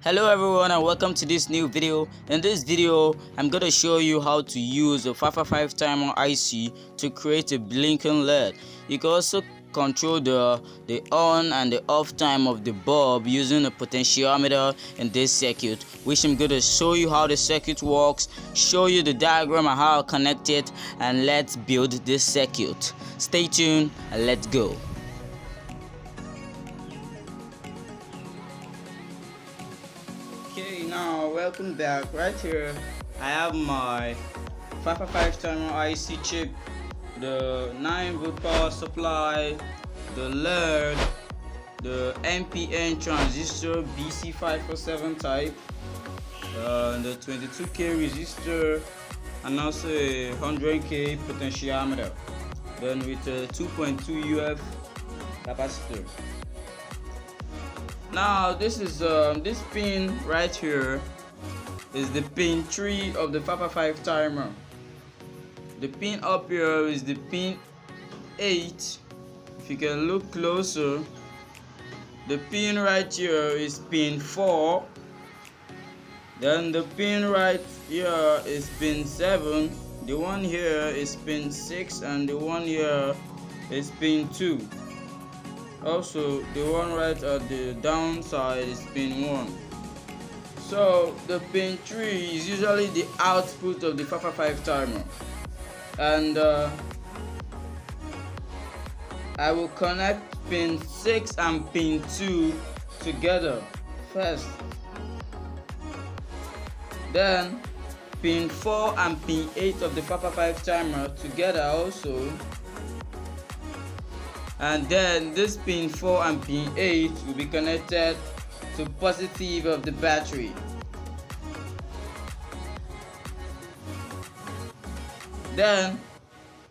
Hello everyone and welcome to this new video. In this video I'm going to show you how to use a 555 timer IC to create a blinking LED. You can also control the on and the off time of the bulb using a potentiometer in this circuit, which I'm going to show you how the circuit works, show you the diagram and how I connect it, and let's build this circuit. Stay tuned and let's go. Okay, now welcome back. Right here I have my 555 timer IC chip, the 9V power supply, the LED, the NPN transistor BC547 type, the 22K resistor, and also a 100K potentiometer, then with a 2.2 UF capacitor. Now this is this pin right here is the pin 3 of the 555 timer. The pin up here is the pin 8. If you can look closer, the pin right here is pin 4. Then the pin right here is pin 7. The one here is pin 6, and the one here is pin 2. Also, the one right at the downside is pin 1. So the pin 3 is usually the output of the 555 timer, and I will connect pin 6 and pin 2 together first. Then pin 4 and pin 8 of the 555 timer together also. And then this pin 4 and pin 8 will be connected to positive of the battery. Then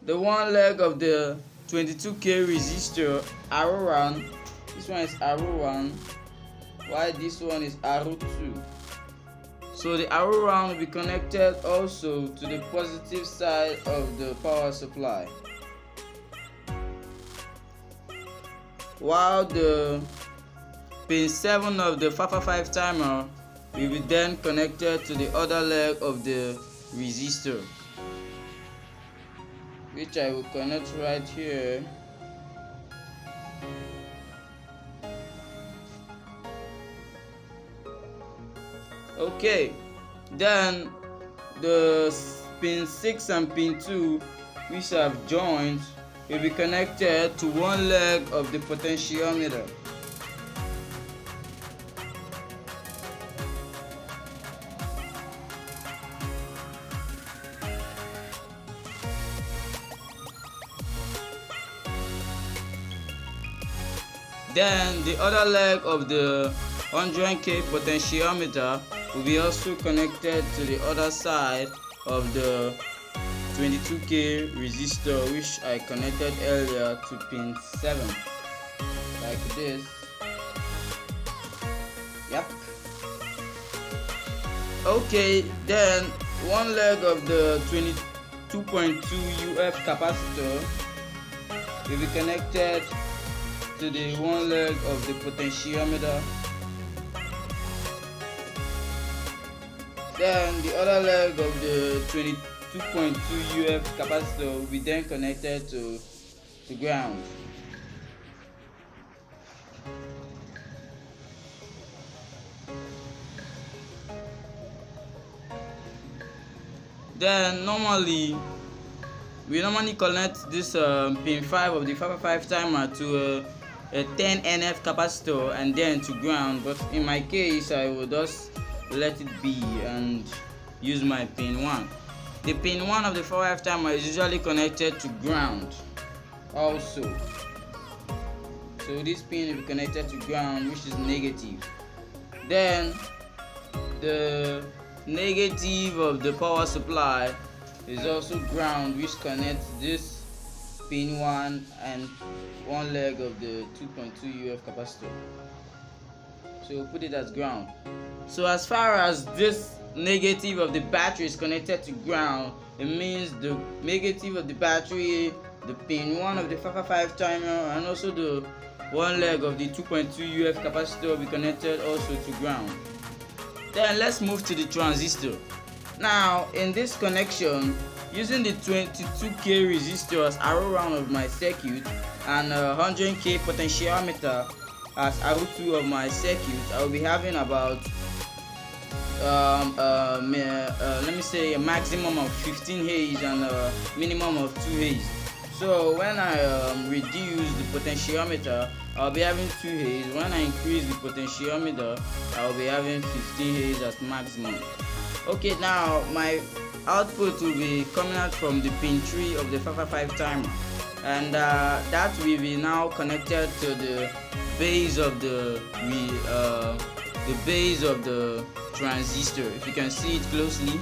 the one leg of the 22K resistor, arrow 1, this one is arrow 1, while this one is arrow 2. So the arrow 1 will be connected also to the positive side of the power supply, while the pin 7 of the 555 timer will be then connected to the other leg of the resistor, which I will connect right here. Okay, then the pin 6 and pin 2, which I have joined, will be connected to one leg of the potentiometer. Then the other leg of the 100K potentiometer will be also connected to the other side of the 22K resistor, which I connected earlier to pin 7, like this. Yep. Okay, then one leg of the 22.2 UF capacitor will be connected to the one leg of the potentiometer. Then the other leg of the 22.2 UF capacitor will be then connected to the ground. Then we normally connect this pin 5 of the 555 timer to a 10 NF capacitor and then to ground, but in my case I will just let it be and use my pin 1. The pin 1 of the 555 timer is usually connected to ground also. So this pin will be connected to ground, which is negative. Then the negative of the power supply is also ground, which connects this pin 1 and one leg of the 2.2 UF capacitor. So we'll put it as ground. So as far as this negative of the battery is connected to ground, it means the negative of the battery, the pin 1 of the 555 timer, and also the one leg of the 2.2 UF capacitor will be connected also to ground. Then let's move to the transistor. Now in this connection, using the 22k resistor as arrow round of my circuit and 100k potentiometer as arrow 2 of my circuit, I will be having about let me say a maximum of 15 haze and a minimum of 2 haze. So when I reduce the potentiometer, I'll be having 2 haze. When I increase the potentiometer, I'll be having 15 haze as maximum. Okay, now my output will be coming out from the pin 3 of the 555 timer, and that will be now connected to the base of the base of the transistor. If you can see it closely,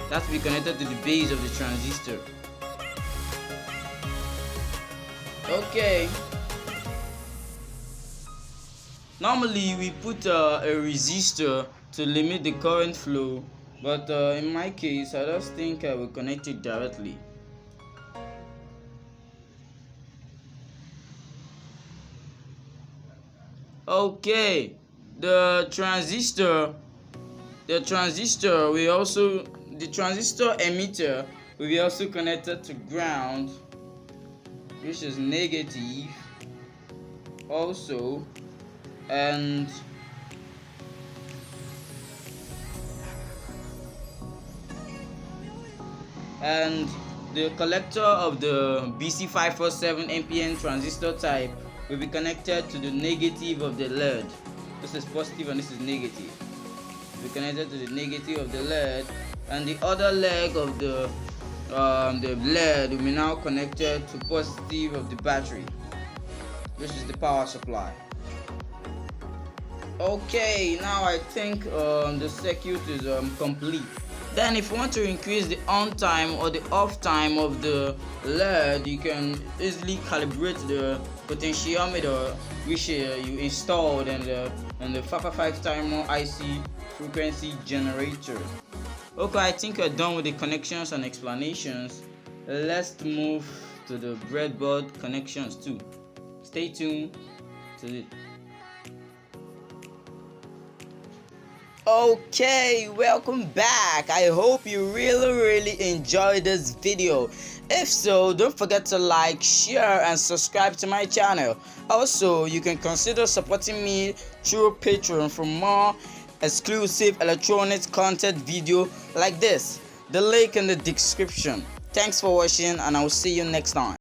that will be connected to the base of the transistor. Okay, normally we put a resistor to limit the current flow, but in my case I just think I will connect it directly. Okay, the transistor emitter will be also connected to ground, which is negative also, and the collector of the BC547 NPN transistor type will be connected to the negative of the lead. This is positive and this is negative. Will be connected to the negative of the lead, and the other leg of the lead will be now connected to positive of the battery, which is the power supply. Okay, now I think the circuit is complete. Then if you want to increase the on time or the off time of the LED, you can easily calibrate the potentiometer which you installed in the 555 timer IC frequency generator. Okay, I think we're done with the connections and explanations. Let's move to the breadboard connections too. Stay tuned to it. Okay, welcome back. I hope you really enjoyed this video. If so, don't forget to like, share and subscribe to my channel. Also, you can consider supporting me through Patreon for more exclusive electronics content video like this. The link in the description. Thanks for watching, and I will see you next time.